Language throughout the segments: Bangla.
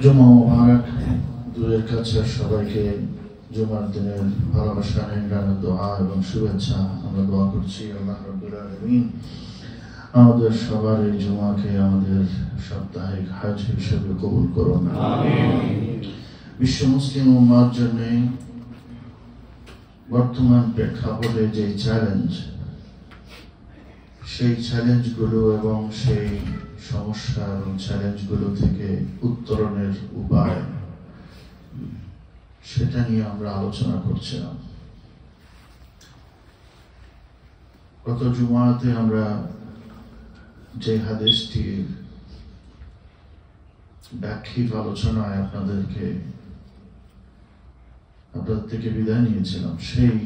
জুমা মুবারক। দূরের কাছে সবাইকে জুমার দিনের ভালোবাসা, নিংড়ানোর দোয়া এবং শুভেচ্ছা আমরা দোয়া করছি আল্লাহ রাব্বুল আলামিন আমাদের সবার এই জুমাকে আমাদের সাপ্তাহিক হজ হিসেবে কবুল করুন। বিশ্ব মুসলিম উম্মার জন্য বর্তমান প্রেক্ষাপটে যে চ্যালেঞ্জ, সেই চ্যালেঞ্জগুলো এবং সেই সমস্যা এবং চ্যালেঞ্জগুলো থেকে উত্তরণের উপায়, সেটা নিয়ে আমরা আলোচনা করছিলাম। গত জুমাতে আমরা যে হাদিসটির ব্যাখ্যিক আলোচনায় আপনাদের থেকে বিদায় নিয়েছিলাম, সেই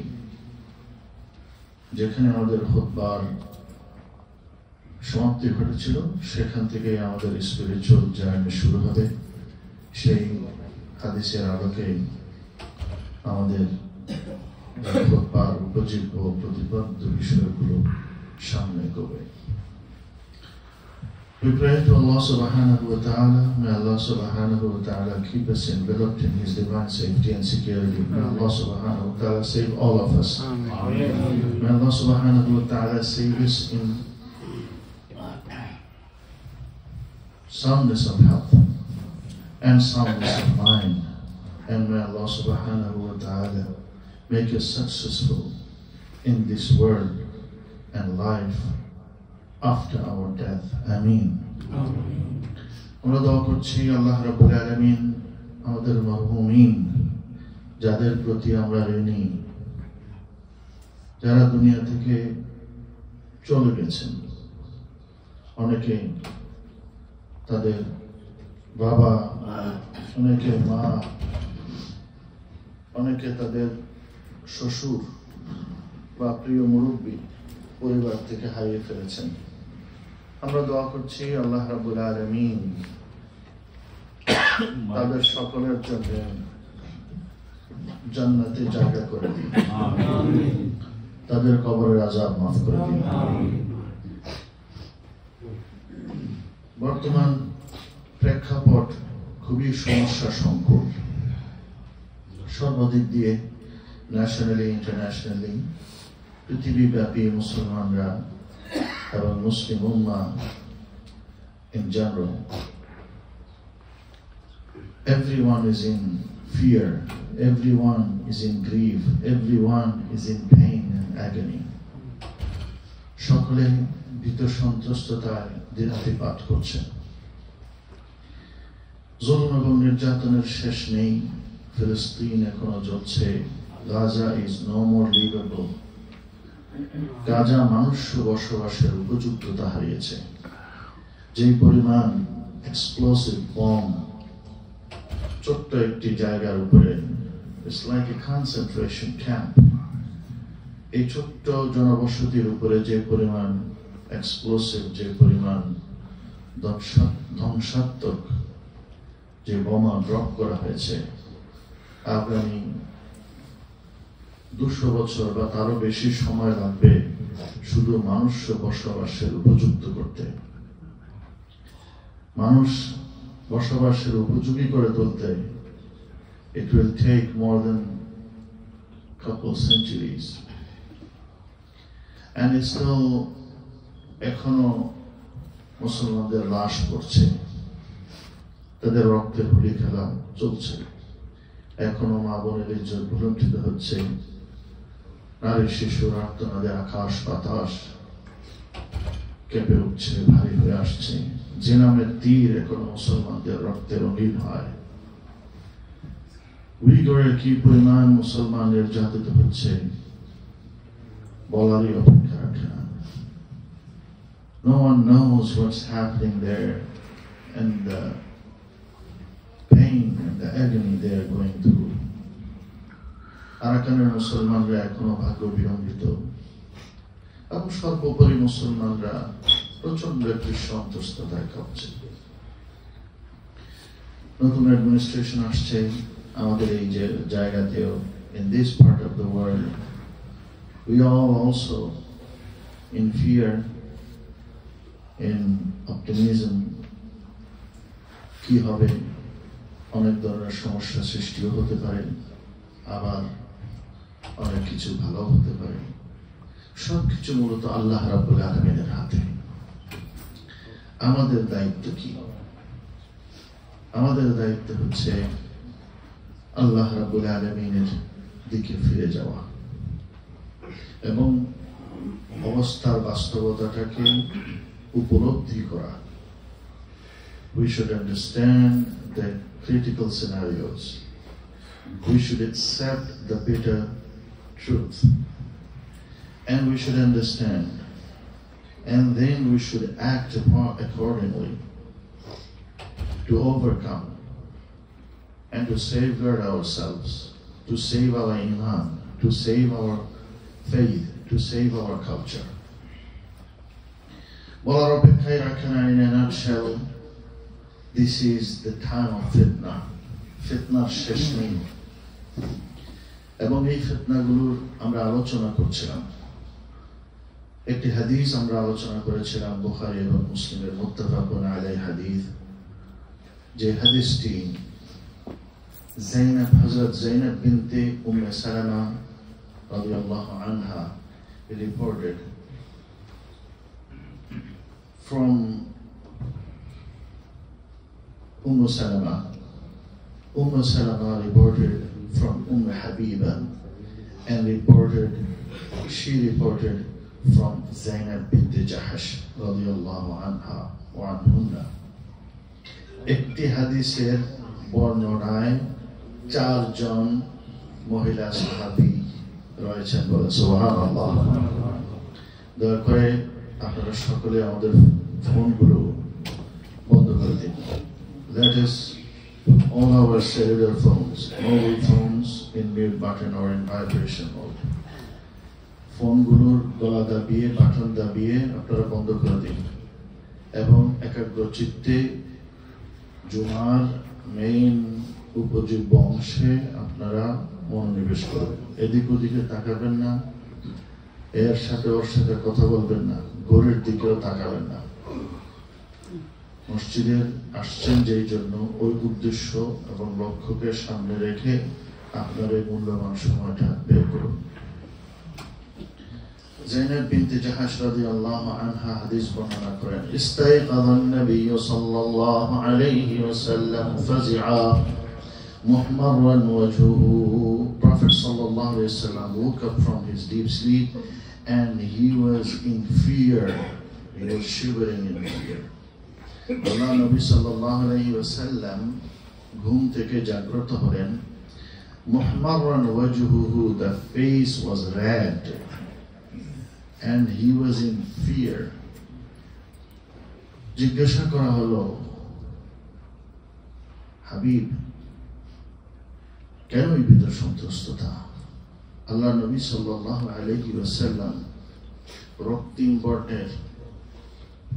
যেখানে আমাদের খুতবার সমাপ্তি ঘটেছিল সেখান থেকে আমাদের স্পিরিচুয়াল জার্নি শুরু হবে। সেই হাদিসের আলোকে আমাদের খুতবার উপজীব্য প্রতিপাদ্য বিষয়গুলো সামনে এগোবে। We pray to Allah subhanahu wa ta'ala. May Allah subhanahu wa ta'ala keep us enveloped in His divine safety and security. May Allah subhanahu wa ta'ala save all of us. Amen. May Allah subhanahu wa ta'ala save us in soundness of health and soundness of mind. And may Allah subhanahu wa ta'ala make us successful in this world and life after our death. Ameen. আমরা দোয়া করছি আল্লাহ রাব্বুল আলামিন আমাদের মরহুমিন, যাদের প্রতি আমরা ঋণী, যারা দুনিয়া থেকে চলে গেছেন, অনেকে তাদের বাবা, অনেকে মা, অনেকে তাদের শ্বশুর বা প্রিয় মুরব্বী পরিবার থেকে হারিয়ে ফেলেছেন। আমরা দোয়া করছি আল্লাহ রাব্বুল আলামিন তাদের সকলের জন্য জান্নাতে জায়গা করে দিন, তাদের কবরের আযাব মাফ করে দিন। বর্তমান প্রেক্ষাপট খুবই সমস্যা সংকুল, সর্বদিক দিয়ে, ন্যাশনালি, ইন্টারন্যাশনালি, পৃথিবীব্যাপী মুসলমানরা এবং মুসলিম উম্মাহ in general, everyone is in fear, everyone is in grief, everyone is in pain and agony. সকলে ভীত সন্ত্রস্ততায় দিনাতিপাত করছে। জুলুম এবং নির্যাতনের শেষ নেই। ফিলিস্তিন এখনো জ্বলছে। Gaza is no more livable. Gaza মানুষ বসবাসের উপযুক্ততা হারিয়েছে। যেই পরিমাণ এক্সপ্লোসিভ বম ছোট্ট একটি জায়গার উপরে, it's like a concentration camp, এই ছোট্ট জনবসতির উপরে যে পরিমাণ এক্সপ্লোসিভ, যে পরিমাণ ধ্বংসাত্মক যে বোমা ড্রপ করা হয়েছে, আগামী 200 বছর বা তারও বেশি সময় লাগবে শুধু মানুষ বসবাসের উপযুক্ত করতে। মানুষ বসবাসের উপযোগী করে তুলতে it will take more than a couple centuries, and it's still এখনো মুসলমানদের লাশ পড়ছে, তাদের রক্তের হোলি খেলা চলছে, এখনো মা বোনের ইজ্জত ভুলুণ্ঠিত হচ্ছে, নারী শিশুর আর্তনাদে আকাশ বাতাস কেঁপে উঠছে, ভারী হয়ে আসছে। যে নামের তীর এখনো মুসলমানদের রক্তে রঙিন হয়। উইগরের কি পরিমাণ মুসলমান নির্যাতিত হচ্ছে বলারই অপেক্ষা রাখে না। No one knows what's happening there and the pain and the agony they are going through. আরাকানের মুসলমানরা এখনো ভাগ্য বিড়ম্বিত, এবং সর্বোপরি মুসলমানরা প্রচন্ড একটি সন্ত্রস্ততায় কাঁপছে। নতুন অ্যাডমিনিস্ট্রেশন আসছে আমাদের এই যে জায়গাতেও, in this part of the world, we all also in fear, in optimism, কি হবে অনেক ধরনের সমস্যা সৃষ্টিও হতে পারে, আবার অনেক কিছু ভালো হতে পারে। সবকিছু মূলত আল্লাহ রাব্বুল আলামিনের হাতে। আমাদের দায়িত্ব কি? আমাদের দায়িত্ব হচ্ছে আল্লাহ রাব্বুল আলামিনের দিকে ফিরে যাওয়া এবং অবস্থার বাস্তবতাটাকে উপলব্ধি করা। We should understand the critical scenarios. We should accept the bitter truth. And we should understand. And then we should act upon accordingly to overcome and to safeguard ourselves, to save our iman, to save our faith, to save our culture. বলার অপেক্ষায় রাখে না। In a nutshell, this is the time of fitna. ফিতনার শেষ নেই। এবং এই ফিতনাগুলোর আমরা আলোচনা করছিলাম। একটি হাদিস আমরা আলোচনা করেছিলাম, বুখারী এবং মুসলিমের মুত্তাফাকুন আলাইহি হাদিস, যে হাদিসটি হযরত যায়েনব বিনতে উম্মে সালামা রাদিয়াল্লাহু আনহা reported from Salama. Salama reported from Habiba and she reported from Zainab bint Jahash radiyallahu anha wa anhunna. একটি হাদিসের বর্ণনায় 4 জন মহিলা সাহাবী রয়েছেন, বলে সুবহানাল্লাহ। দয়া করে আপনারা সকলে আমাদের ফোনগুলো বন্ধ করে দিন। Let us put all our cellular phones, mobile phones in mute button or in vibration mode. ফোনগুলোর গলা দাবিয়ে, বাটন দাবিয়ে আপনারা বন্ধ করে দিন এবং একাগ্র চিত্তে জুমার মেইন উপজীব্য অংশে আপনারা মনোনিবেশ করবেন। এদিক ওদিকে তাকাবেন না, এর সাথে ওর সাথে কথা বলবেন না, ঘরের দিকেও তাকাবেন না। মসজিদে আসছেন যেই জন্য, ওই উদ্দেশ্য এবং লক্ষ্যকে সামনে রেখে আপনার এই মূল্যবান সময়টা বের করুন। যায়েনব বিনতে জাহাশ রাদিয়াল্লাহু আনহা হাদিস বর্ণনা করেন, ইস্তাইকাযান নবী সাল্লাল্লাহু আলাইহি ওয়াসাল্লাম ফাজিআ মুহমাররান ওয়াজহুহু। Prophet sallallahu alayhi wa sallam woke up from his deep sleep and he was in fear. He was shivering in fear. Allah Nabi sallallahu alayhi wa sallam ঘুম থেকে জাগ্রত হলেন। মুহমাররান ওয়াজহুহু, the face was red and he was in fear. জিজ্ঞাসা করা হলো, হাবিব, কেন এই ভিতর সন্ত্রস্ততা? আল্লাহ নবী সাল্লাল্লাহু আলাইহি ওয়াসাল্লাম রক্তিম বর্ণের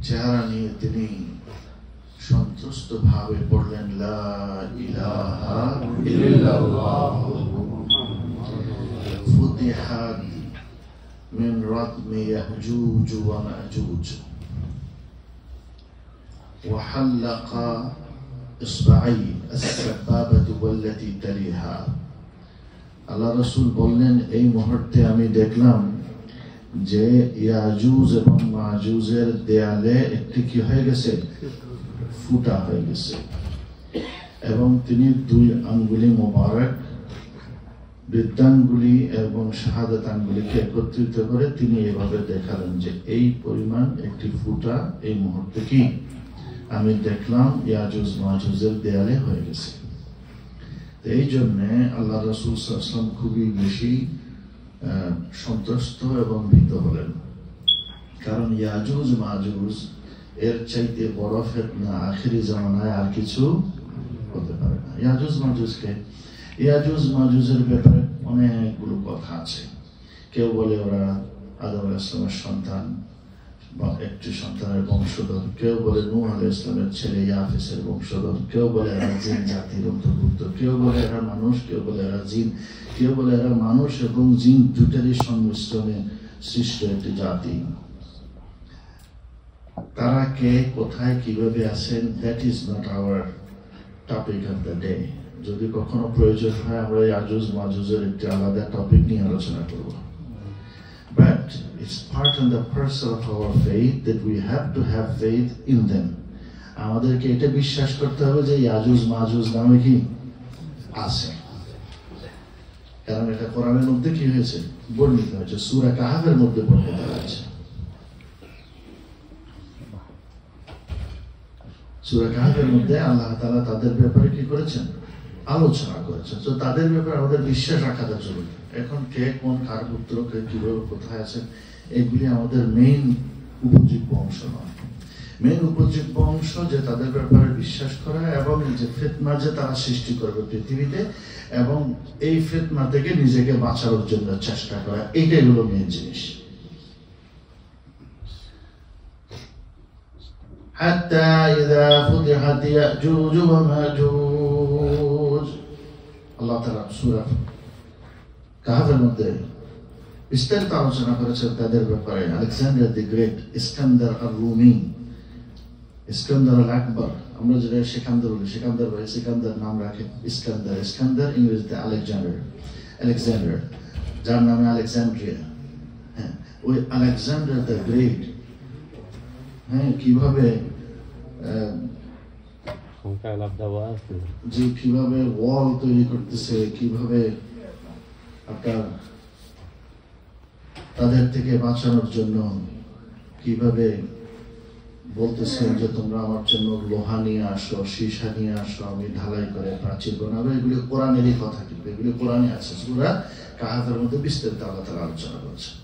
চেহারা নিয়ে তিনি সন্ত্রস্ত ভাবে পড়লেন, লা ইলাহা ইল্লাল্লাহ ফুতিহাত মিন রাদমি ইয়াজুজ ওয়া মাজুজ ওয়া হালাকা ইসবাঈ আস-সাবাবাতু ওয়াল্লাতী তালিহা। আল্লাহ রাসূল বললেন, এই মুহূর্তে আমি দেখলাম যে ইয়াজুজ এবং মাজুজের দেয়ালে একটি কি হয়ে গেছে, ফুটা হয়ে গেছে। এবং তিনি 2 আঙ্গুলি মোবারক, বৃদ্ধাঙ্গুলি এবং শাহাদাত আঙ্গুলিকে একত্রিত করে তিনি এভাবে দেখালেন যে এই পরিমাণ একটি ফুটা এই মুহূর্তে কি আমি দেখলাম ইয়াজুজ মাজুজের দেয়ালে হয়ে গেছে। এই জন্যে আল্লাহ রাসূল সাল্লাল্লাহু আলাইহি ওয়াসাল্লাম খুবই বেশি সন্ত্রস্ত এবং ভীত হলেন, কারণ ইয়াজুজ মাজুজ এর চাইতে বড় ফিতনা আখিরি জামানায় আর কিছু হতে পারে না। ইয়াজুজ মাজুজের ব্যাপারে অনেকগুলো কথা আছে। কেউ বলে ওরা আদম আলাইহিস সালামের সন্তান বা একটি সন্তানের বংশধর, কেউ বলে নূহ আলাইহিস সালামের ছেলে ইয়াফেসের বংশধর, কেউ বলে এরা জিন জাতির অন্তর্ভুক্ত, কেউ বলে এরা মানুষ, কেউ বলে এরা জিন, কেউ বলে এরা মানুষ এবং জিন দুটারই সংমিশ্রণে সৃষ্ট একটি জাতি। তারা কে, কোথায়, কিভাবে আছেন, that is not our topic of the day. যদি কখনো প্রয়োজন হয় আমরা ইয়াজুজ মাজুজের একটি আলাদা টপিক নিয়ে আলোচনা করব। But it's part and the parcel of our faith that we have to have faith in them. আমাদেরকে এটা বিশ্বাস করতে হবে যে ইয়াজুজ মাজুজ নামে কি আছে, কারণ এটা কোরআনের মধ্যে কি হয়েছে, বর্ণিত হয়েছে, সূরা কাহফের মধ্যে বর্ণিত হয়েছে। সূরা কাহফের মধ্যে আল্লাহ তাআলা তাদের ব্যাপারে কি করেছেন, আলোচনা করেছেন। তো তাদের ব্যাপারে আমাদের বিশ্বাস রাখাটা জরুরি। এখন কে কোন কার পুত্র, কে কিভাবে কোথায় আছেন, এগুলি আমাদের মেইন উপজীব্য অংশ নয়। মেইন উপজীব্য অংশ যে তাদের ব্যাপারে বিশ্বাস করা এবং যে ফিতনা যে তারা সৃষ্টি করবে পৃথিবীতে এবং এই ফিতনা থেকে নিজেকে বাঁচানোর জন্য চেষ্টা করা, এইটাই হলো মেইন জিনিস। حتى إذا فتحت يأجوج وماجوج, আল্লাহ তাআলা সূরা কাহফের মধ্যে বিস্তারিত আলোচনা করেছেন তাদের ব্যাপারে। আলেকজান্ডার দি গ্রেট, ইস্কান্দার আর রুমি, ইস্কান্দার আল আকবর, আমরা যেটা সিকান্দার বলি, সিকান্দার ভাই সিকান্দার নাম রাখে ইস্কান্দার, ইস্কান্দার ইংরেজিতে আলেকজান্ডার, আলেকজান্ডার যার নামে আলেকজান্ড্রিয়া। হ্যাঁ, ওই আলেকজান্ডার দ্য গ্রেট, হ্যাঁ, কিভাবে যে কিভাবে ওয়াল তৈরি করতেছে, কিভাবে আপনার তাদের থেকে বাঁচানোর জন্য কিভাবে বলতেছেন যে তোমরা আমার জন্য লোহা নিয়ে আসো, সীসা নিয়ে আসো, আমি ঢালাই করে প্রাচীর বানাবো। এগুলি কোরআনেরই কথা, কিন্তু এগুলি কোরআনে আছে। সূরা কাহফের মধ্যে বিস্তারিত আল্লাহ তাআলা আলোচনা করেছেন।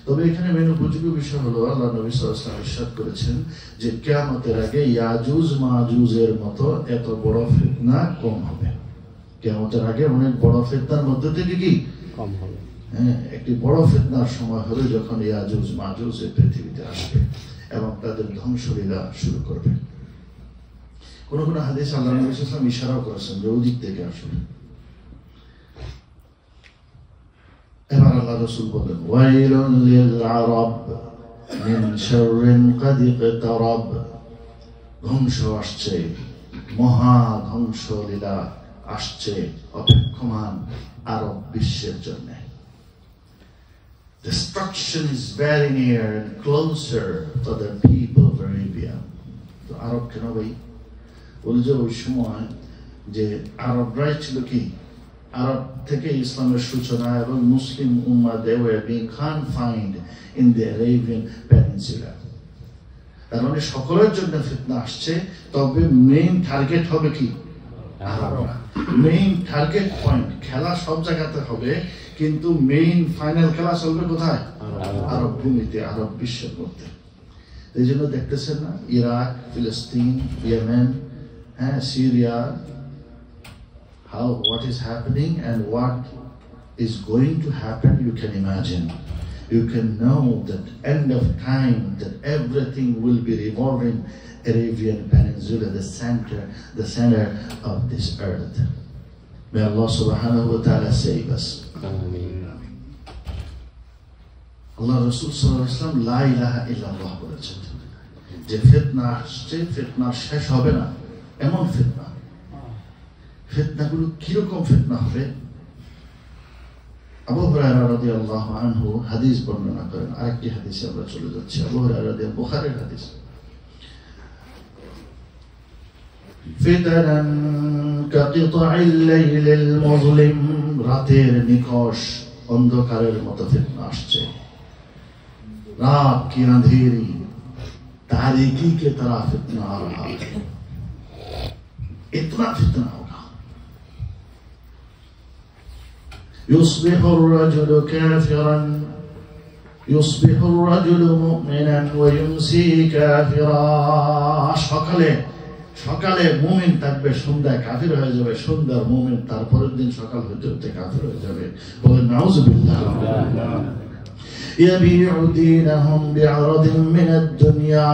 তবে এখানে মেন উপযোগী বিষয় হলো আল্লাহ নবী সাল্লাল্লাহু আলাইহি ওয়াসাল্লাম ইরশাদ করেছেন যে কিয়ামতের আগে ইয়াজুজ মাজুজের মতো এত বড় ফিতনা কম হবে। কিয়ামতের আগে অনেক বড় ফিতনার মধ্যে থেকে কি কম হবে, হ্যাঁ, একটি বড় ফিতনার সময় হবে যখন ইয়াজুজ মাজুজ এই পৃথিবীতে আসবে এবং তাদের ধ্বংসলীলা শুরু করবে। কোন কোন হাদিস আল্লাহ নবী সাল্লাল্লাহু আলাইহি ওয়াসাল্লাম ইশারাও করেছেন যে ওদিক থেকে আসবে। এবার আল্লাহ রাসূল বলেন ওয়াইলুন লিল আরাব মিন শাররিন কাদ ইকতারাব, ধ্বংস আসছে, মহা ধ্বংসলীলা আসছে অপেক্ষমান আরব বিশ্বের জন্য। Destruction is very near and closer to the people of Arabia. তো আরব কেন ভাই বলে যে ওই সময় যে আরবরাই ছিল কি, আরব থেকে ইসলামের সূচনা এবং মুসলিম উম্মাহ they were being confined in the Arabian Peninsula. তার মানে সকলের জন্য ফিতনা আসছে, তবে মেইন টার্গেট হবে কি আরবরা। মেইন টার্গেট পয়েন্ট, খেলা সব জায়গাতে হবে, কিন্তু মেইন ফাইনাল খেলা চলবে কোথায়, আরব ভূমিতে, আরব বিশ্বের মধ্যে। এই জন্য দেখতেছেন না ইরাক, ফিলিস্তিন, ইয়েমেন, হ্যাঁ, Syria, how what is happening and what is going to happen, you can imagine. You can know that end of time, that everything will be revolving Arabian Peninsula, the center of this earth. May Allah subhanahu wa ta'ala save us. Allah Rasul sallallahu alaihi wasallam la ilaha illallah বলেছেন যে ফিতনা আসছে, ফিতনা শেষ হবে না, এমন ফিতনা। ফিতনাগুলো কিরকম ফিতনা হবে? আবু হুরায়রা রাদিয়াল্লাহু আনহু হাদিস বর্ণনা করেন। আরেকটি হাদিসে আমরা চলে যাচ্ছি, আবু হুরায়রা রাদিয়াল্লাহু, বুখারীর হাদিস। ফিতানান কাকিতাইল লাইলিল মুযলিম, রাতের নিকষ অন্ধকারের মতো ফিতনা আসছে। রাত কি আঁধেরি, तारीकी के तरह फितना आ रहा है, इतना फितना होगा। يصبح الرجل كافرا يصبح الرجل مؤمنا ويمسي كافرا, সকালে সকালে মুমিন থাকবে, সন্ধ্যায় কাফির হয়ে যাবে, সন্ধ্যার মুমিন তারপরের দিন সকাল হতে হতে কাফির হয়ে যাবে। বলেন নাউযুবিল্লাহ। يبيع دينهم بعرض من الدنيا,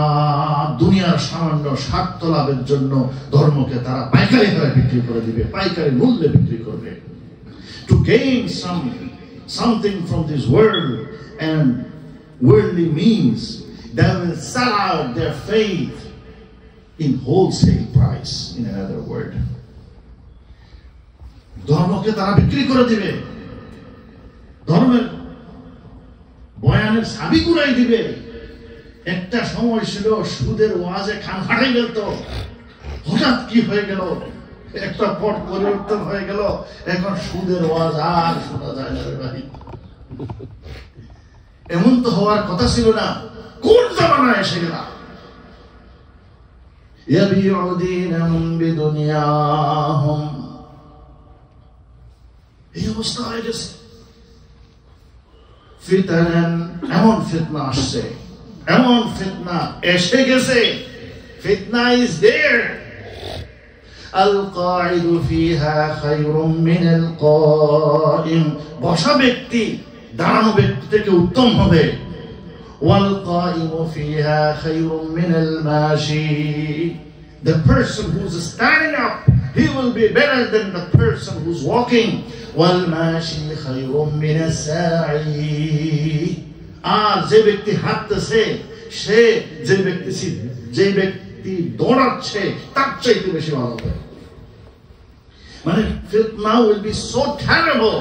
দুনিয়ার সামান্য স্বার্থ লাভের জন্য ধর্মকে তারা পাইকারি হারে বিক্রি করে দিবে, পাইকারি মূল্যে বিক্রি করবে। To gain something from this world and worldly means, they will sell out their faith in wholesale price, in another word. ধর্মকে তারা বিক্রি করে দিবে, ধর্মের বয়ানের চাবি কুড়াই দিবে। একটা সময় ছিল সুদের ওয়াজে কান ফাটাই ফেলত, হঠাৎ কি হয়ে গেল, একটা পট পরিবর্তন হয়ে গেল, এখন সুদের ওয়াজ আর শোনা যায় না রে ভাই। এমন তো হওয়ার কথা ছিল না, কোন জামানায় এসে গেলাম। ইয়াবিউ দীনাহুম বিদুনিয়াহুম, এই অবস্থা হয়ে গেছে। ফিতনান, এমন ফিতনা আসছে, এমন ফিতনা এসে গেছে। ফিতনা ইজ দেয়ার। আল কাঈদু ফিহা খায়রুম মিনাল কাঈম, বসা ব্যক্তি দাঁড়ানো ব্যক্তি থেকে উত্তম হবে। ওয়াল কাঈমু ফিহা খায়রুম মিনাল মাশি, the person who's standing up, he will be better than the person who's walking. ওয়াল মাশি খায়রুম মিনাস সাঈ, আর যে ব্যক্তি হাঁটতেছে সে যে ব্যক্তি দৌড়াচ্ছে তার চাইতে বেশি ভালো হবে। মানে ফিতনা will be so terrible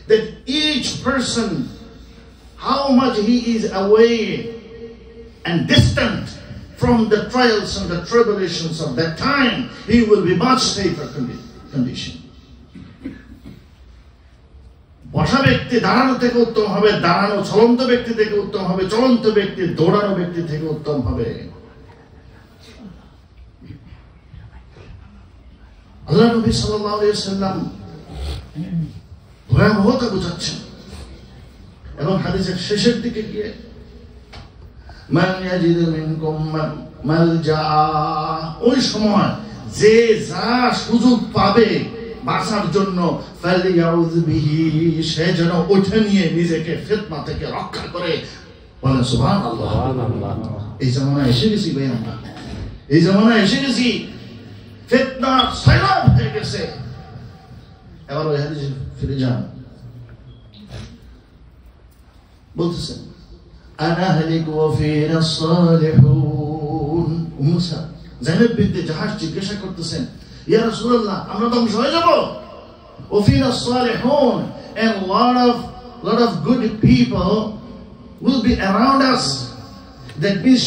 that each person, how much he is away and distant from the trials and the tribulations of that time, he will be much safer condition. বসা ব্যক্তি দাঁড়ানো থেকে উত্তম হবে, দাঁড়ানো চলন্ত ব্যক্তি থেকে উত্তম হবে, চলন্ত ব্যক্তি দৌড়ানো ব্যক্তি থেকে উত্তম হবে। আল্লাহ নবী সাল্লাল্লাহু আলাইহি ওয়াসাল্লাম ভয়াবহতা বুঝাচ্ছেন এবং হাদিসের শেষের দিকে গিয়ে মান ইয়াজিদ মিনকুম মালজা, ওই সময় যে যা সুযোগ পাবে বাঁচার জন্য ফালিয়াউয বিহি, সে যেন ওইটা নিয়ে নিজেকে ফিতনা থেকে রক্ষা করে। বলেন সুবহানাল্লাহ। এই জামানায় এসে গেছি ভাই, আমরা এই জামানায় এসে গেছি, ফিতনা সয়লাব হয়ে গেছে। এবার ওই হাদিসে ফিরে যান, বলতেছেন আনা হালিকু ওয়া ফিনা সালিহুন। মুসা যায়েদ বিনতে জাহাশ জিজ্ঞাসা করতেছেন, ইয়া রাসূলুল্লাহ, আমরা ধ্বংস হয়ে যাব। ওয়া ফিনা সালিহুন, and lot of good people will be around us. That means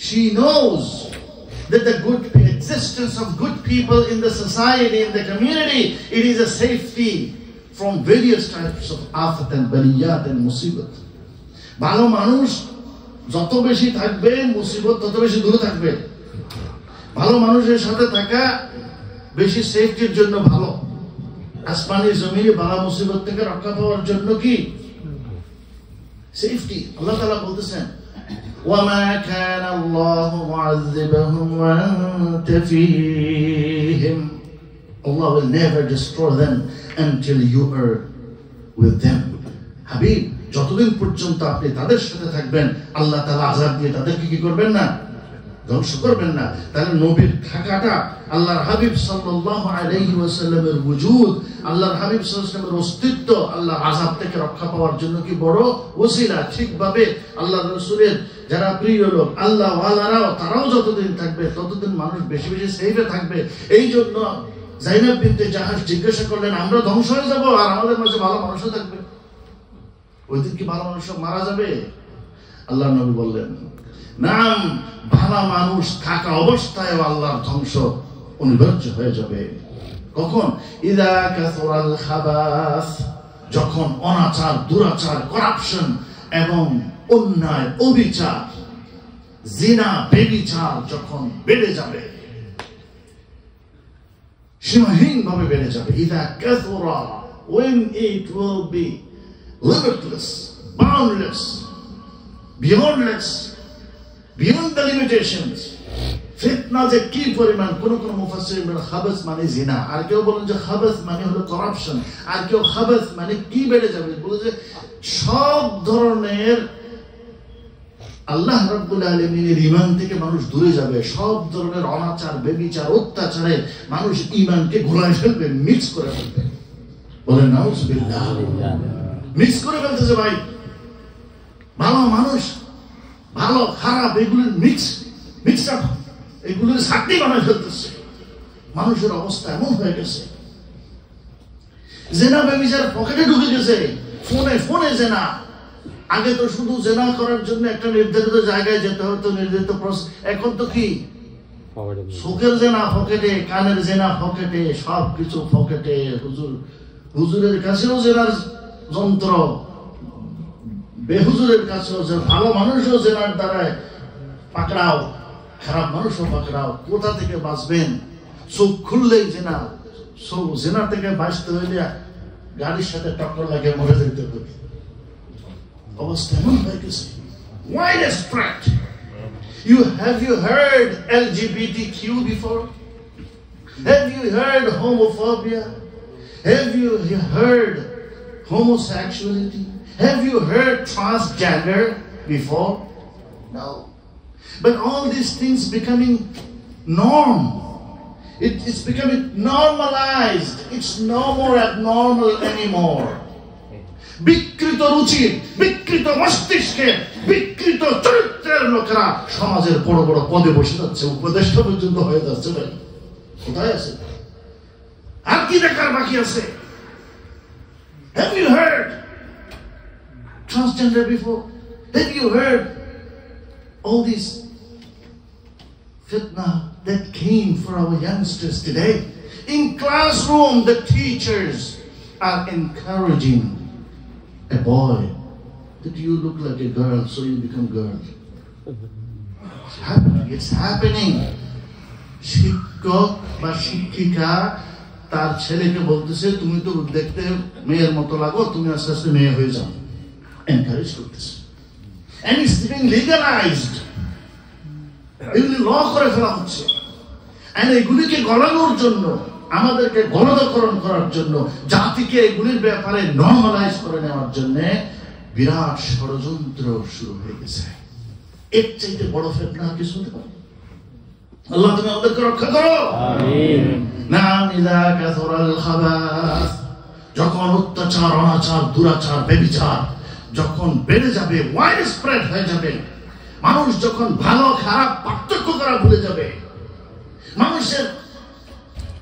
she knows that the good existence of good people in the society, in the community, it is a safety from various types of afat and baliyat and musibat. ভালো মানুষ যত বেশি থাকবে, মুসিবত তত বেশি দূরে থাকবে। ভালো মানুষের সাথে থাকা বেশি সেফটির জন্য ভালো। আসমানি জমিনে বালা মুসিবত থেকে রক্ষা পাওয়ার জন্য কি সেফটি। আল্লাহ তাআলা বলতেছেন وَمَا كَانَ اللَّهُ مُعَذِّبَهُمْ وَأَنْتَ فِيهِمْ, Allah will never destroy them until you are with them. Habib, যতদিন পর্যন্ত আপনি তাদের সাথে থাকবেন আল্লাহ তাআলা আযাব দিয়ে তাদেরকে কি করবেন না, ধ্বংস করবেন না। তাহলে নবীর থাকাটা, আল্লাহর হাবিব সাল্লাল্লাহু আলাইহি ওয়াসাল্লামের ওজুদ, আল্লাহর হাবিব সাল্লাল্লাহু আলাইহি ওয়াসাল্লামের অস্তিত্ব আল্লাহর আযাব থেকে রক্ষা পাওয়ার জন্য কি বড় ওসিলা। ঠিকভাবে আল্লাহর রাসূলের যারা প্রিয় লোক, আল্লাহ ওয়ালারাও, তারাও যতদিন থাকবে ততদিন মানুষ বেশি বেশি সেফে থাকবে। এই জন্য যায়েদ বিনতে জাহাশ জিজ্ঞাসা করলেন, আমরা ধ্বংস হয়ে যাব আর আমাদের মাঝে ভালো মানুষও থাকবে, ওই দিন কি ভালো মানুষ মারা যাবে? আল্লাহ নবী বললেন, নাম, ভালো মানুষ থাকা অবস্থায় আল্লাহর ধ্বংস অনিবার্য হয়ে যাবে। কখন? ইদা কাসুরাল খাবাস, যখন অনাচার, দুরাচার, করাপশন এবং অন্যায়, অবিচার, জিনা, বেবিচার যখন বেড়ে যাবে, সীমাহীন ভাবে বেড়ে যাবে। ইদা কাসুরা, when it will be limitless, boundless, beyond the limitations. ফিতনা যে কি পরিমাণ, কোন কোন মুফাসসিরিন বলেন খাবাস মানে জিনা, আর কেউ বলেন যে খাবাস মানে হলো করাপশন, আর কেউ খাবাস মানে কি বেড়ে যাবে, বলে যে সব ধরনের আল্লাহ রাব্বুল আলামিনের ঈমান থেকে মানুষ দূরে যাবে। সব ধরনের অনাচার, বেবিচার, অত্যাচারে মানুষ ঈমানকে ঘোলায় ফেলবে, মিক্স করে ফেলবে। বলেন নাউযুবিল্লাহ। মিক্স করে ফেলতেছে ভাই, ভালো মানুষ, ভালো খারাপ, এগুলোর মিক্সআপ, এগুলোর চাটনি বানায় ফেলতেছে। মানুষের অবস্থা এমন হয়ে গেছে, জেনা ব্যভিচার পকেটে ঢুকে গেছে, ফোনে ফোনে জেনা। আগে তো শুধু জেনা করার জন্য একটা নির্ধারিত জায়গায় যেতে হতো, নির্ধারিত প্রসেস। এখন তো কি চোখের জেনা পকেটে, কানের জেনা পকেটে, সবকিছু পকেটে। হুজুরের কাছেও জেনার যন্ত্র, বেহুজুরের কাছেও যে, ভালো মানুষও জেনার দ্বারায় পাকড়াও, খারাপ মানুষও পাকড়াও। কোথা থেকে বাঁচবেন? চোখ খুললেই জেনা। জেনা থেকে বাঁচতে হইলে গাড়ির সাথে টক্কর লাগে মরে যেতে হবে। অবস্থা এমন হয়ে গেছে, widest spread. Have you heard LGBTQ before? Have you heard homophobia? Have you heard homosexuality? Have you heard transgender before? No. But all these things becoming norm. It's becoming normalized. It's no more abnormal anymore. বিকৃত রুচির, বিকৃত মস্তিষ্কের, বিকৃত চরিত্রের লোকেরা সমাজের বড় বড় পদে বসে যাচ্ছে, উপদেষ্টা পর্যন্ত হয়ে যাচ্ছে। ভাই কোথায় আছে? আর কি দেখার বাকি আছে? Have you heard transgender before? Have you heard all these fitna that came for our youngsters today? In classroom, the teachers are encouraging a boy that you look like a girl, so you become girl. It's happening. It's happening. শিক্ষক বা শিক্ষিকা তার ছেলেকে বলতেছে, তুমি তো দেখতে মেয়ের মতো লাগো, তুমি আস্তে আস্তে মেয়ে হয়ে যাও। এনকারেজ করতেছে। And it's being legalized. এগুলি ল করে ফেলা হচ্ছে। And এগুলিকে গলানোর জন্য, আমাদেরকে গণদকরণ করার জন্য, জাতিকে এগুলির ব্যাপারে নরমালাইজ করে নেওয়ার জন্য বিরাট ষড়যন্ত্র শুরু হয়ে গেছে। এর চাইতে বড় ফিতনা কিছু হতে পারে? আল্লাহ তুমি আমাদেরকে রক্ষা করো। আমিন। নাম ইযা কাসরাল খাবাস, যখন অত্যাচার, অনাচার, দুরাচার, ব্যভিচার যখন বেড়ে যাবে, ওয়াইড স্প্রেড হয়ে যাবে, মানুষ যখন ভালো খারাপ পার্থক্য করা ভুলে যাবে, মানুষের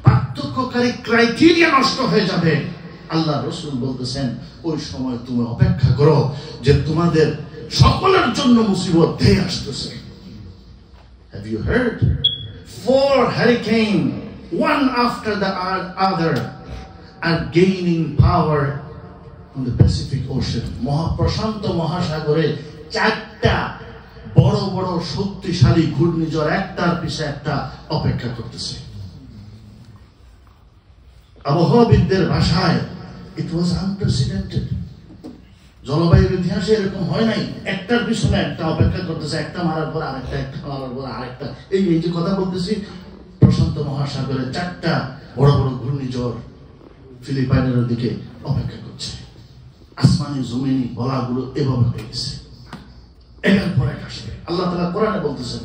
পার্থক্যকারী ক্রাইটেরিয়া নষ্ট হয়ে যাবে, আল্লাহ রাসূল বলতেছেন ওই সময় তুমি অপেক্ষা করো যে তোমাদের সকলের জন্য মুসিবত ধেয়ে আসতেছে। Have you heard? 4 hurricanes, one after the other, are gaining power on the Pacific Ocean. প্রশান্ত মহাসাগরে 4টা বড় বড় শক্তিশালী ঘূর্ণিঝড় একটার পিছে একটা অপেক্ষা করতেছে। আবহাওয়াবিদদের ভাষায় it was unprecedented. জলবায়ুর ইতিহাসে এরকম হয় নাই, একটার পিছনে একটা অপেক্ষা করতেছে, একটা মারার পর আরেকটা, একটা মারার পর আরেকটা। এই যে কথা বলতেছি, প্রশান্ত মহাসাগরে 4টা বড় বড় ঘূর্ণিঝড় ফিলিপাইনের দিকে অপেক্ষা করছে। আসমানি জমিনি বলাগুলো এভাবে হয়ে গেছে, একের পর এক আসবে। আল্লাহ তাআলা কোরআনে বলতেছেন,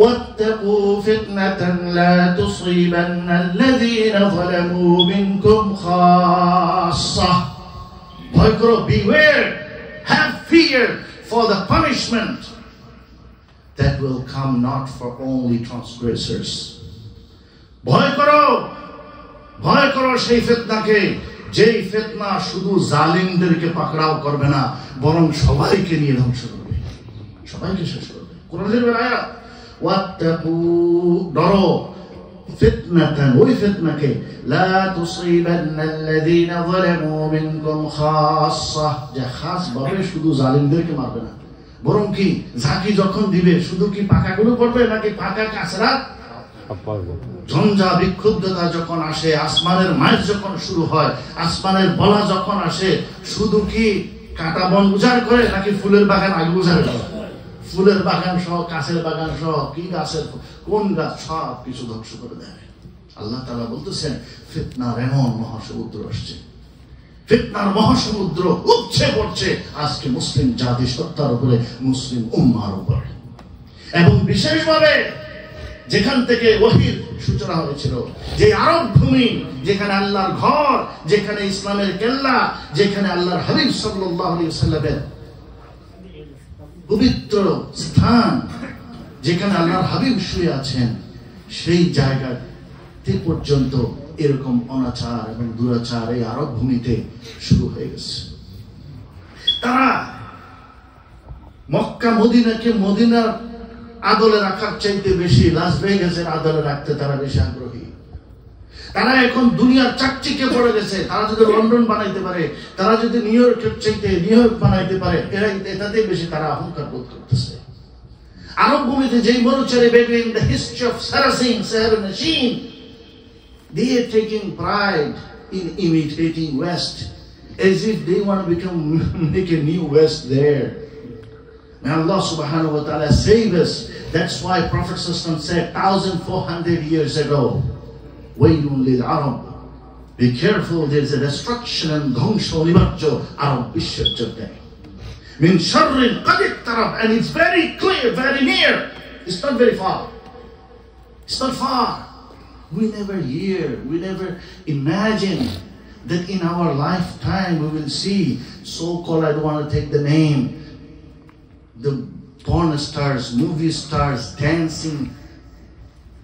واتقوا فتنة لا تصيبن الذين ظلموا منكم خاصة. ভয় করো, beware, have fear for the punishment that will come not for only transgressors. ভয় করো সেই ফিতনাকে, যেই ফিতনা শুধু জালিমদেরকে পাকড়াও করবে না, বরং সবাইকে নিয়ে ধ্বংস করবে, সবাইকে শেষ করবে। কোরআনের আয়াত, ওয়াত্তাকু, ডরো, ফিতনাতান, ওই ফিতনাকে, লা তুসিবান্নাল্লাযীনা যালামু মিনকুম খাসসা, যে খাস ভাবে শুধু জালিমদেরকে মারবে না, বরং কি ঝাঁকি যখন দিবে শুধু কি পাকাগুলো পড়বে নাকি পাকা কাঁচরা? ঝঞ্ঝা বিক্ষুব্ধতা যখন আসে, আসমানের মাইজ যখন শুরু হয়, আসমানের বলা যখন আসে, শুধু কি কাঁটা বন উজাড় করে নাকি ফুলের বাগান আগে উজাড় করে? ফুলের বাগান সহ, কাছের বাগান সহ, কি গাছের কোন গাছ সব কিছু ধ্বংস করে দেয়। আল্লাহ তাআলা বলতেছেন ফিতনার এমন মহাসমুদ্র আসছে, ফিতনার মহাসমুদ্র উপচে পড়ছে আজকে মুসলিম জাতি সত্তার উপরে, মুসলিম উম্মার উপরে, এবং বিশেষভাবে যেখান থেকে ওহীর সূচনা হয়েছিল, যে আরব ভূমি, যেখানে আল্লাহর ঘর, যেখানে ইসলামের কেল্লা, যেখানে আল্লাহর হাবিব সাল্লাল্লাহু আলাইহি ওয়াসাল্লামের পবিত্র স্থান, যেখানে আল্লাহর হাবিব শুয়ে আছেন, সেই জায়গায় থাকতে পর্যন্ত এরকম অনাচার এবং দুরাচার এই আরব ভূমিতে শুরু হয়ে গেছে। তারা মক্কা মদিনাকে মদিনার আদলে রাখার চাইতে বেশি লাস ভেগাসের আদলে রাখতে তারা বেশি আগ্রহী। তারা এখন দুনিয়ার চাকচিকে পড়ে গেছে। তারা যদি লন্ডন বানাইতে পারে, তারা যদি নিউ ইয়র্কের চাইতে নিউ ইয়র্ক বানাইতে পারে, এটাতে বেশি তারা অহংকার বোধ করতেছে। আরব ভূমিতে যেই মরুচারে baby in the history of Saracen সাহারানাশিন, they are taking pride in imitating West as if they want to make a new West there. May Allah subhanahu wa ta'ala save us. That's why Prophet ﷺ said 1400 years ago, Waylun lil Arab, be careful, there is a destruction and dhangsha nibarjo Arab bishwar jodde min sharrin qad iqtarab, and it's very clear, very near. It's not very far. It's not far. We never hear, we never imagine that in our lifetime we will see so-called, I don't want to take the name, the porn stars, movie stars dancing.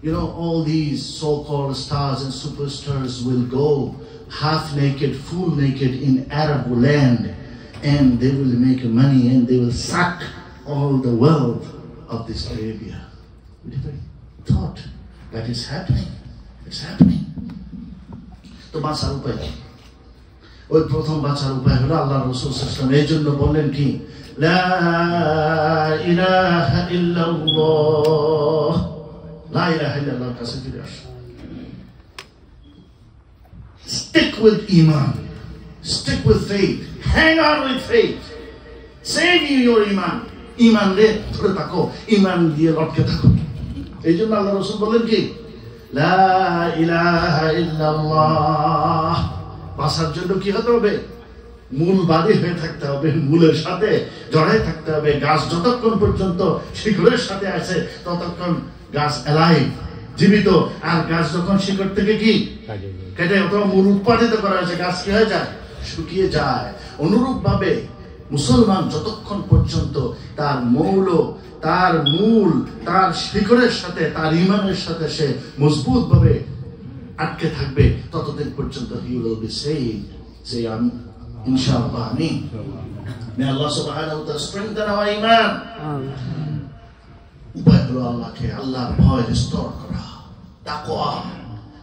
You know, all these so-called stars and superstars will go half naked, full naked in Arab land, and they will make money and they will suck all the wealth of this Arabia. We never thought that is happening. It's happening. তো বাঁচার উপায় কি? ওই প্রথম বাঁচার উপায় হলো আল্লাহ রাসূল সাল্লাল্লাহু আলাইহি ওয়াসাল্লাম এই জন্য বললেন কি, লা ইলাহা ইল্লাল্লাহ, লা ইলাহা ইল্লাল্লাহর কাছে ফিরে আসো। Stick with iman, stick with faith, hang on with faith, save you your iman. ইমান রে ধরে থাকো, ইমান দিয়ে লটকে থাকো। এই জন্য আল্লাহ রাসূল বললেন কি, লা ইলাহা ইল্লাল্লাহ। বাঁচার জন্য কি হতে হবে? মূল বাদী হয়ে থাকতে হবে, মূলের সাথে জড়াই থাকতে হবে। গাছ যতক্ষণ পর্যন্ত শিকড়ের সাথে আছে ততক্ষণ গাছ অ্যালাইভ, জীবিত। আর গাছ যখন শিকড় থেকে কি কেটে অথবা মূল উৎপাদিত করা হয়েছে, গাছ কি হয়ে যায়? শুকিয়ে যায়। অনুরূপ ভাবে মুসলমান যতক্ষণ পর্যন্ত তার মৌল, তার মূল, তার শিকড়ের সাথে, তার ইমানের সাথে সে মজবুত ভাবে আটকে থাকবে, ততদিন পর্যন্ত he will be saved. Say amin. Inshallah, amin. May Allah subhanahu wa ta'ala strengthen our iman. উপায় হলো আল্লাহকে, আল্লাহর ভয় স্তর করা, তাকওয়া।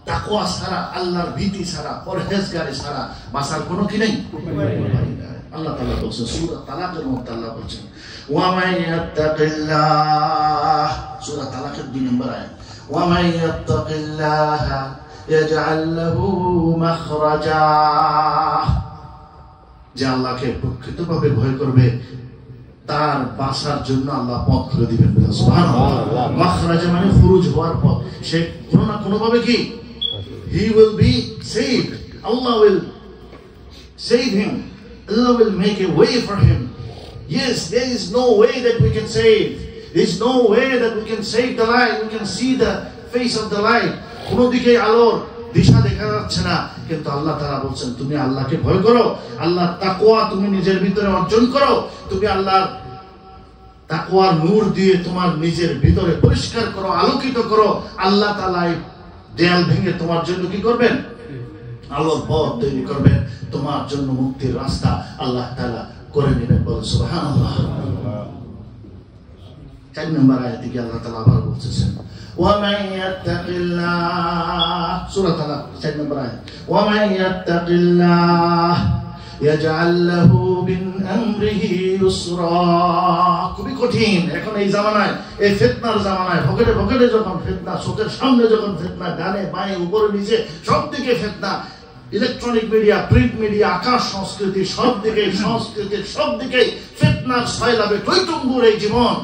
তাকওয়া ছাড়া, আল্লাহর ভীতি ছাড়া, পরহেজগারি ছাড়া বাঁচার কোনো কি নেই। আল্লাহ তাআলা বলছেন সূরা তালাকের মধ্যে, আল্লাহ বলছেন ওয়া মান ইয়াত্তাকিল্লাহ, সূরা তালাকের 2 নম্বর আয়াত, ওয়া মান ইয়াত্তাকিল্লাহ ইয়াজআল লাহু মাখরাজা। যে আল্লাহকে প্রকৃতভাবে ভয় করবে তার বাঁচার জন্য আল্লাহ পথ খুলে দিবেন। সুবহানাল্লাহ। মাখরাজা মানে খুরুজ হওয়ার পথ। সে কোনো না কোনো ভাবে কি he will be saved. Allah will save him. Allah will make a way for him. Yes, there is no way that we can save. There is no way that we can save the light. We can see the face of the light. কোনো দিকে আলোর দিশা দেখা যাচ্ছে না, কিন্তু আল্লাহ তাআলা বলছেন তুমি আল্লাহকে ভয় করো, আল্লাহর তাকওয়া তুমি নিজের ভিতরে অর্জন করো, তুমি আল্লাহর তাকওয়ার নূর দিয়ে তোমার নিজের ভিতরে পরিষ্কার করো, আলোকিত করো। আল্লাহ তাআলা দেয়াল ভেঙে তোমার জন্য কি করবেন? আলোর পথ তৈরি করবেন, তোমার জন্য মুক্তির রাস্তা আল্লাহ তাআলা করে নেবেন। বল সুবহানাল্লাহ। 4 নম্বর আয়াতে কি আল্লাহ তাআলা আবার বলতেছেন ওয়া মান ইয়াত্তাকিল্লাহ, সূরা তালাক 4 নম্বর আয়াত, ওয়া মান ইয়াত্তাকিল্লাহ ইয়াজআল লাহু মিন আমরিহি ইউসরা। খুবই কঠিন এখন এই জামানায়, এই ফিতনার জামানায়, ভোগেটে ভোগেটে যখন ফিতনা, চোখের সামনে যখন ফিতনা, ডানে বাঁয়ে উপরে নিচে সব দিকে ফিতনা, ইলেকট্রনিক মিডিয়া, প্রিন্ট মিডিয়া, আকাশ সংস্কৃতি, সব দিকে সংস্কৃতির সব দিকে ফিতনার সয়লাবে টইটুম্বুর এই জীবন।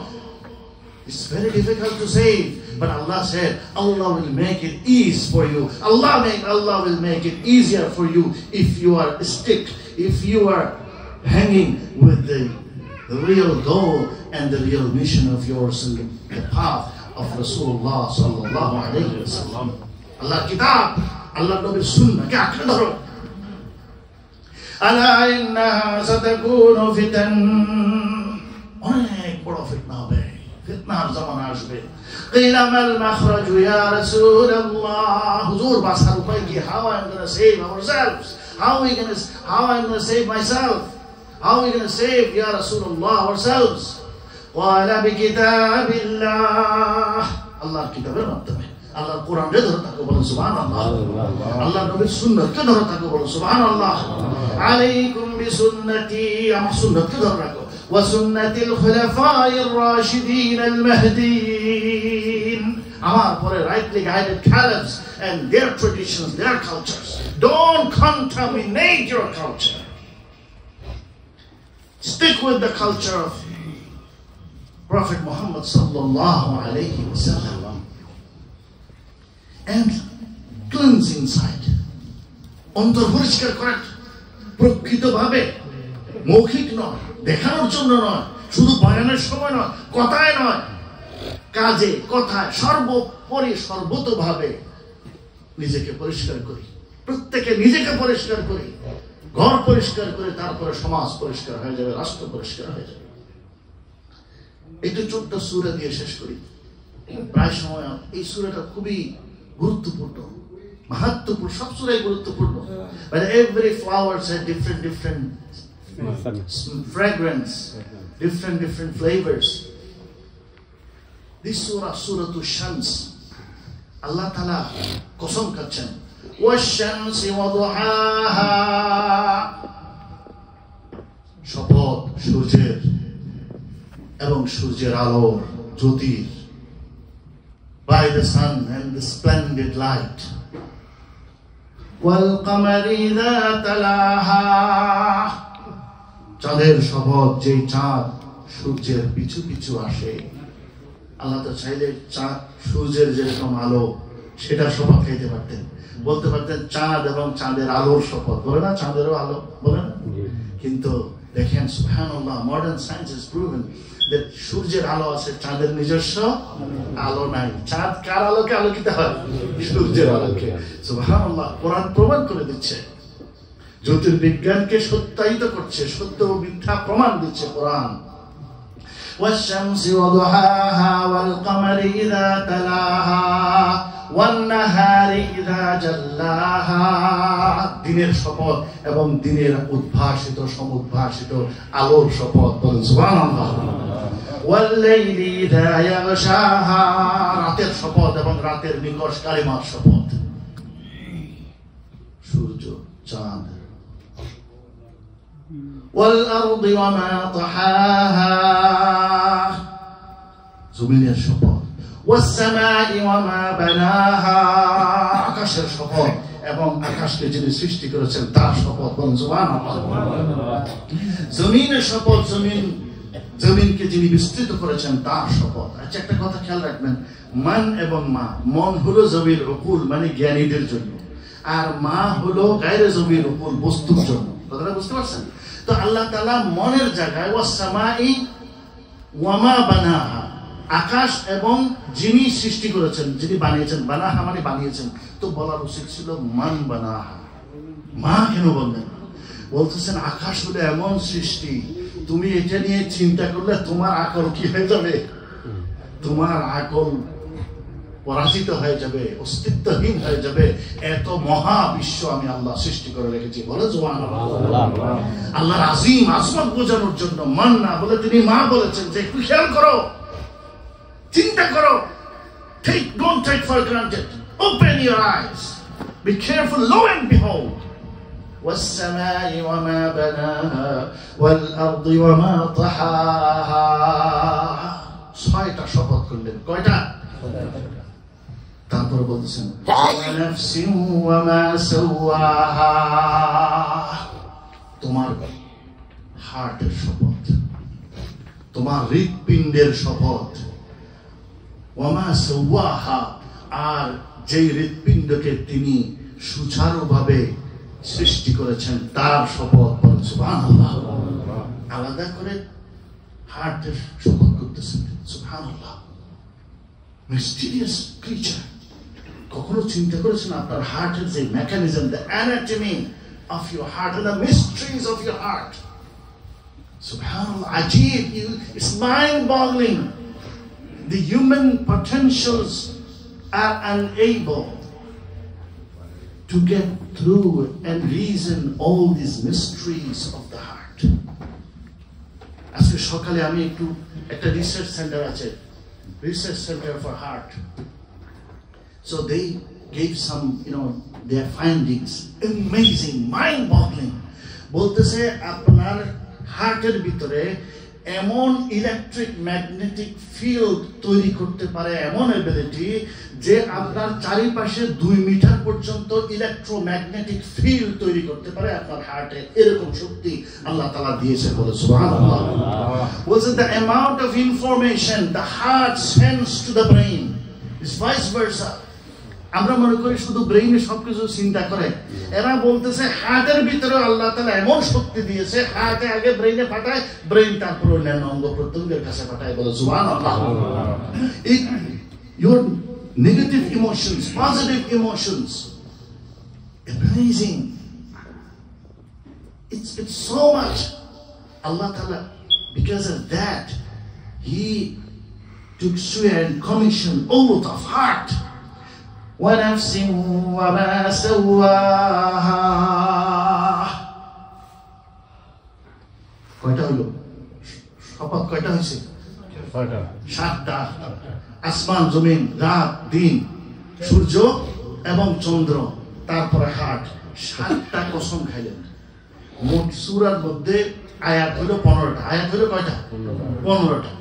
It's very difficult to save, but Allah said Allah will make it easy for you. Allah will make it easier for you if you are stick, if you are hanging with the real goal and the real mission of yours in the path of Rasulullah sallallahu alayhi wa sallam. Allah kitab, Allah Nabi's sunnah কে আঁকড়ে ধরো। আলা ইন্নাহা সাতাকুনু ফিতান, অনেক বড় ফিতনা হবে, ফিতনার জামানা আসবে। قيل ما المخرج يا رسول الله حضور বাঁচার উপায় কি? How I'm going to save ourselves? How I'm going to save myself? How are we going to save ya Rasulullah ourselves? قال بكتاب الله আল্লাহর কিতাবের মাধ্যমে আল্লাহর কোরআনকে ধরে থাকো বলেন সুবহানাল্লাহ আল্লাহর নবীর সুন্নাতকে ধরে থাকো বলেন সুবহানাল্লাহ আলাইকুম বিসুন্নতি আমার সুন্নাতকে ধরে রাখো ওয়া সুন্নাতিল খুলাফায়ির রাশিদিন আল মাহদিয়িন আমার পরে rightly guided caliphs and their traditions, their cultures. Don't contaminate your culture. Stick with the culture of Prophet Muhammad sallallahu alayhi wa sallam and cleanse inside. অন্তর পরিষ্কার করেন প্রকৃতভাবে, মৌখিক নয়, দেখানোর জন্য নয়, শুধু বয়ানের সময় নয়, কথায় নয়, কাজে কথায় সর্বোপরি সর্বতোভাবে নিজেকে পরিষ্কার করি। প্রত্যেকে নিজেকে পরিষ্কার করি, ঘর পরিষ্কার করে তারপরে সমাজ পরিষ্কার হয়ে যাবে, রাষ্ট্র পরিষ্কার হয়ে যাবে। একটু ছোট্ট সূরা দিয়ে শেষ করি। প্রায় সময় এই সূরাটা খুবই গুরুত্বপূর্ণ, মাহাত্ম্যপূর্ণ, সব সূরাই গুরুত্বপূর্ণ। But every flower has different fragrance, different flavors. This surah, Surah Shams, Allah Ta'ala কসম খাচ্ছেন والشمس وضحاها শপথ সূর্যের এবং সূর্যের আলোর জ্যোতির, by the sun and the splendid light. والقمر إذا تلاها চাঁদের শপথ, যেই চাঁদ সূর্যের পিছু পিছু আসে। আল্লাহ তো চাইলে চাঁদ সূর্যের যেরকম আলো সেটা শপথ খাইতে পারতেন, বলতে পারতেন চাঁদ এবং চাঁদের আলোর শপথ, বলে না চাঁদেরও আলো, বলে না? কিন্তু দেখেন সুবহানাল্লাহ, modern science has proven that সূর্যের আলো আছে, চাঁদের নিজস্ব আলো নাই। চাঁদ কার আলোকে আলোকিত হয়? সূর্যের আলোকে। সুবহানাল্লাহ, কোরআন প্রমাণ করে দিচ্ছে, জ্যোতির্বিজ্ঞানকে সত্যায়িত করছে, সত্য ও মিথ্যা প্রমাণ দিচ্ছে কোরআন। والشمس وضحاها والقمر إذا تلاها والنهار إذا جلاها দিনের শপথ এবং দিনের উদ্ভাসিত সমুদ্ভাসিত আলোর শপথ, বলেন সুবহানাল্লাহ। والليل إذا يغشاها রাতের শপথ এবং রাতের নিকষ কালিমার শপথ। সূর্য, চাঁদ। والأرض وما طحاها জমিনের শপথ। والسماء وما بناها আকাশের শপথ এবং আকাশকে যিনি সৃষ্টি করেছেন তার শপথ, বলেন সুবহানাল্লাহ। জমিনের শপথ, জমিনকে যিনি বিস্তৃত করেছেন তার শপথ। আচ্ছা, একটা কথা খেয়াল রাখবেন, মান এবং মা, মন হলো জমির উকুল মানে জ্ঞানীদের জন্য, আর মা হলো গায়রে জমির উকুল বস্তুর জন্য। কথাটা বুঝতে পারছেন? তো আল্লাহ তাআলা মনের জায়গায় ওয়াসসামাই ওয়ামা বানাহা, আকাশ এবং যিনি সৃষ্টি করেছেন, যিনি বানিয়েছেন, বানাহা মানে বানিয়েছেন, তো বলার উচিত ছিল মান বানাহা। মা কেন বললেন? বলতেছেন আকাশ হলো এমন সৃষ্টি, তুমি এটা নিয়ে চিন্তা করলে তোমার আকল কি হয়ে যাবে? তোমার আকল পরাজিত হয়ে যাবে, অস্তিত্বহীন হয়ে যাবে। এত মহাবিশ্ব আমি আল্লাহ সৃষ্টি করে রেখেছি, বলে সুবহানাল্লাহ। আল্লাহর আজিম আজমত বোঝানোর জন্য মান না বলে তিনি মা বলেছেন যে একটু খেয়াল করো, চিন্তা করো, don't take for granted, open your eyes, be careful, lo and behold. والسماء وما بناها والأرض وما طحاها ছয়টা শপথ করলেন, কয়টা? তারপর বলতেছেন ওয়ানাফসিন ওয়ামা সাওয়াহা, তোমার হার্টের শপথ, তোমার হৃৎপিণ্ডের শপথ। ওয়ামা সাওয়াহা, আর যেই হৃৎপিণ্ডকে তিনি সুচারুভাবে সৃষ্টি করেছেন তার শপথ, বলেন সুবহানাল্লাহ। আলাদা করে হার্টের শপথ করতেছেন, সুবহানাল্লাহ। Mysterious creature. কখনো চিন্তা করেছেন আপনার হার্টের যে mechanism, the anatomy of your heart and the mysteries of your heart? সুবহানাল্লাহ, আজীব, it's mind boggling. the human potentials are unable to get through and reason all these mysteries of the heart. আজকে সকালে আমি একটা রিসার্চ সেন্টার আছে, research center for heart. So they gave some, their findings, amazing, mind-boggling. বলতেছে আপনার হার্টের ভিতরে এমন ইলেকট্রিক ম্যাগনেটিক ফিল্ড তৈরি করতে পারে, এমন এবিলিটি যে আপনার চারিপাশে 2 মিটার পর্যন্ত ইলেকট্রোম্যাগনেটিক ফিল্ড তৈরি করতে পারে আপনার হার্টে। এরকম শক্তি আল্লাহ তাআলা দিয়েছে বলে সুবহানাল্লাহ। বলছে the amount of information the heart sends to the brain is vice versa. আমরা মনে করি শুধু ব্রেইনে সবকিছু চিন্তা করে, এরা বলতেছে হার্টের ভিতরে আল্লাহ তাআলা এমন শক্তি দিয়েছে, হার্টে আগে ব্রেইনে পাঠায়, ব্রেইন তারপর অন্যান্য অঙ্গ প্রত্যঙ্গের কাছে পাঠায় বলে সুবহানাল্লাহ। Your negative emotions, positive emotions, amazing. It's so much. Allah Ta'ala, because of that, He took swear and commissioned oath of heart. وَنَفْسٍ وَمَا سَوَّاهَا. কয়টা হলো? শপথ কয়টা হয়েছে? 7টা। আসমান জমিন, রাত দিন, সূর্য এবং চন্দ্র, তারপরে হাট, 7টা কসম খাইলেন। মোট সূরার মধ্যে আয়াত হলো 15টা। আয়াত হলো কয়টা? 15টা।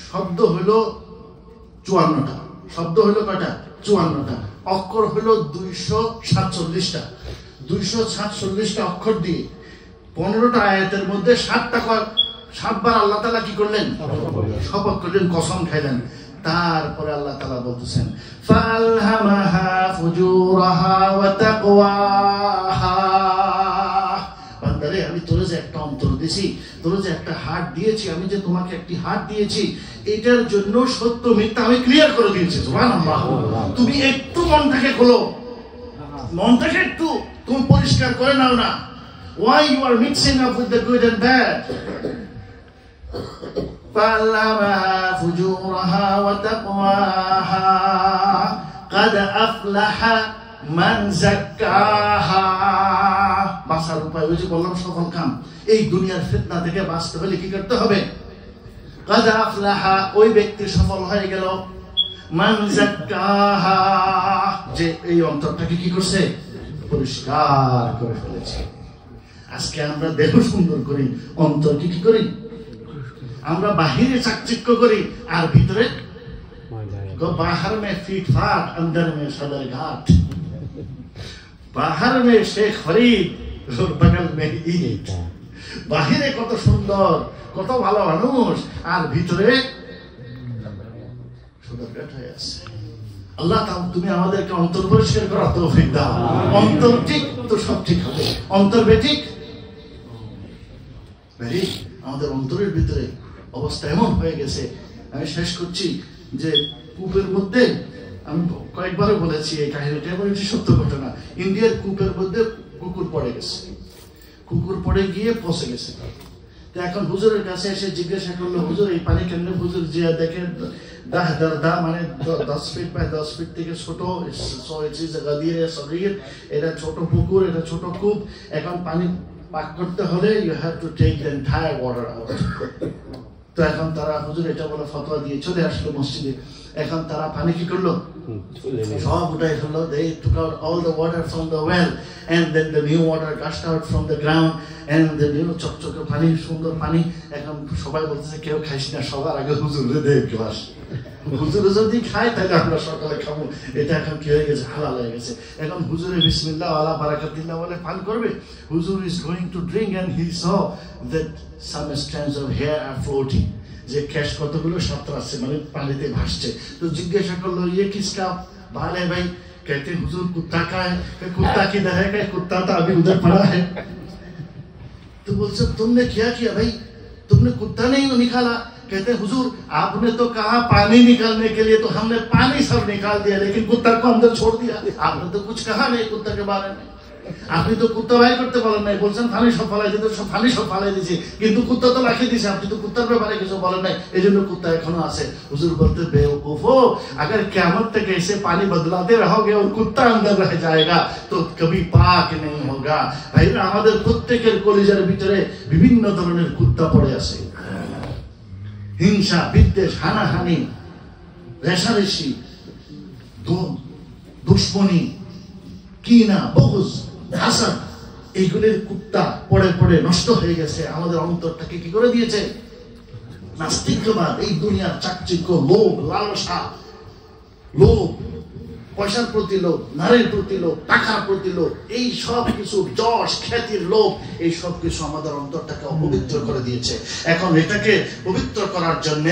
শব্দ হলো 54টা। শব্দ হলো কয়টা? 54টা। অক্ষর হলো 247টা। 247টা অক্ষর দিয়ে 15টা আয়াতের মধ্যে 7বার আল্লাহ তাআলা কি করলেন? শপথ করলেন, কসম খাইলেন। তারপরে আল্লাহ তাআলা বলতেছেন ফালহামাহা ফুজুরাহা ওয়া তাকওয়াহা। বান্দারে, আমি তোরে যে একটা অন্তর দিয়েছি, তোরে যে একটা হার্ট দিয়েছি, আমি যে তোমাকে একটি হার্ট দিয়েছি, এটার জন্য সত্য মিথ্যা আমি ক্লিয়ার করে দিয়েছি। সুবহানাল্লাহ। তুমি একটু মনটাকে খোলো, মনটাকে একটু তুমি পরিষ্কার করে নাও না। Why you are mixing up with the good and bad? فَأَلْهَمَهَا فُجُورَهَا وَتَقْوَاهَا قَدْ أَفْلَحَ مَنْ زَكَّاهَا। বাঁচার উপায় ওই যে বললাম, সফল কাম। এই দুনিয়ার ফিতনা থেকে বাঁচতে হলে কি করতে হবে? قَدْ أَفْلَحَ, ওই ব্যক্তি সফল হয়ে গেল। مَنْ زَكَّاهَا, যে এই অন্তরটাকে কি করছে? পরিষ্কার করে ফেলেছে। আজকে আমরা দেহ সুন্দর করি, অন্তরকে কি করি? আমরা বাহিরে চাকচিক্য করি আর ভিতরে বাহার মে ফিট ফাট, অন্দর মে সদর ঘাট। বাহার মে শেখ ফরিদ, বগল মে ঈদ। বাহিরে কত সুন্দর, কত ভালো মানুষ, আর ভিতরে সদরঘাট হয়ে আছে। আল্লাহ তাআলা, তুমি আমাদেরকে অন্তর পরিষ্কার করার তৌফিক দাও। অন্তর ঠিক তো সব ঠিক হবে। অন্তর বেঠিক, আমাদের অন্তরের ভিতরে অবস্থা এমন হয়ে গেছে। আমি শেষ করছি যে কূপের মধ্যে, আমি কয়েকবারও বলেছি এই কাহিনীটা, এবং এটি সত্য ঘটনা। ইন্ডিয়ার কূপের মধ্যে কুকুর পড়ে গেছে, কুকুর পড়ে গিয়ে পচে গেছে। তো এখন হুজুরের কাছে এসে জিজ্ঞাসা করলো, হুজুর এই পানি কেমনে? হুজুর যে দেখে মানে 10 ফিট বাই 10 ফিট থেকে ছোট, এটা ছোট পুকুর, এটা ছোট কূপ। এখন পানি পাক করতে হলে you have to take the entire water out. তো এখন তারা হুজুর এটা বলে ফতোয়া দিয়ে চলে আসলো মসজিদে। এখন তারা পানি কি করলো? সব উঠাই ফেললো। They took out all the water from the well and then the new water gushed out from the ground and the new চকচকে পানি, সুন্দর পানি। এখন সবাই বলতেছে কেউ খাইস না, সবার আগে হুজুরে দে গ্লাস। হুজুরে যদি খায় তাহলে আমরা সকালে খাবো। এটা এখন কি হয়ে গেছে? হালাল হয়ে গেছে। এখন হুজুরে বিসমিল্লাহ আলা বারাকাতিল্লাহ বলে পান করবে। হুজুর is going to drink and he saw that some strands of hair are floating, যে ক্যাশ কতগুলো সাঁতরাচ্ছে, মানে পানিতে ভাসছে। তো জিজ্ঞাসা করলো ইয়ে কিসকা ভালে ভাই? कहते हुजूर कुत्ता का है। कुत्ता किधर है? कुत्ता तो अभी उधर पड़ा है। तो बोलते तुमने क्या किया भाई? तुमने कुत्ता नहीं निकाला? कहते हुजूर आपने तो कहा पानी निकालने के लिए, तो हमने पानी सब निकाल दिया, लेकिन कुत्ता को अंदर छोड़ दिया। आपने तो कुछ कहा नहीं कुत्ता के बारे में। আপনি তো কুত্তা বাই করতে বলেন নাই, বলছেন ফানি সব ফালাই দিতে, সব ফানি সব ফালাই দিয়েছি, কিন্তু কুত্তা তো রাখিয়ে দিয়েছে, আপনি তো কুত্তার ব্যাপারে কিছু বলেন নাই, এই জন্য কুত্তা এখনো আছে। হুজুর বলতে বেওকুফো, अगर क़यामत तक ऐसे पानी बदलाते रहोगे और कुत्ता अंदर रह जाएगा तो कभी पाक नहीं होगा। ভাইরা, আমাদের প্রত্যেকের কলিজার ভিতরে বিভিন্ন ধরনের কুত্তা পড়ে আছে। হিংসা, বিদ্বেষ, হানাহানি, রেশারেশি, দুশ্মনী, কিনা, বগজ, হাসাদ, এইগুলির কুত্তা পড়ে পড়ে নষ্ট হয়ে গেছে। আমাদের অন্তরটাকে কি করে দিয়েছে? নাস্তিকবাদ, এই দুনিয়ার চাকচিক্য, লোভ, লালসা, লোভ, পয়সার প্রতি লোভ, নারীর প্রতি লোভ, টাকার প্রতি লোভ, এই সব কিছু, যশ খ্যাতির লোভ, এই সব কিছু আমাদের অন্তরটাকে অপবিত্র করে দিয়েছে। এখন এটাকে পবিত্র করার জন্য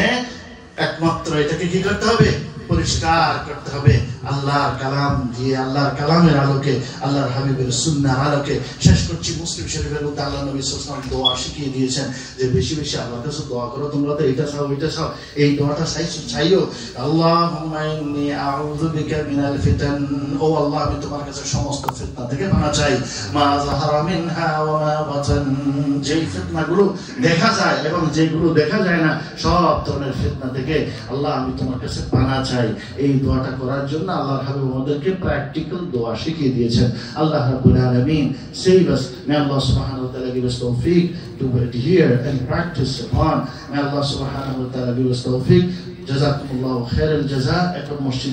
একমাত্র এটাকে কি করতে হবে? পরিষ্কার করতে হবে আল্লাহর কালাম দিয়ে, আল্লাহর কালামের আলোকে, আল্লাহর হাবিবের সুন্নাহর আলোকে। শেষ করছি, মুসলিম শরীফের মধ্যে আল্লাহ নবী সাল্লাল্লাহু আলাইহি ওয়াসাল্লাম দোয়া শিখিয়ে দিয়েছেন যে বেশি বেশি আল্লাহর কাছে দোয়া করো। তোমরা তো এটা চাও, এটা চাও, এই দোয়াটা চাইও, আল্লাহুম্মা ইন্নী আউযু বিকা মিনাল ফিতান, ও আল্লাহ, আমি তোমার কাছে সমস্ত ফিতনা থেকে পানা চাই। মা যাহারা মিনহা ওয়া মা বাতান, যেই ফিতনাগুলো দেখা যায় এবং যেগুলো দেখা যায় না, সব ধরনের ফিতনা থেকে আল্লাহ আমি তোমার কাছে পানা চাই। এই দোয়াটা করার জন্য আল্লাহর হাবিব আমাদেরকে প্র্যাকটিক্যাল দোয়া শিখিয়ে দিয়েছেন। আল্লাহ রাব্বুল আলামিন save us. May Allah subhanahu wa ta'ala give us tawfiq to hear and practice upon. May Allah subhanahu wa ta'ala give us tawfiq. Jazakumullahu khairal jazaa. At mosque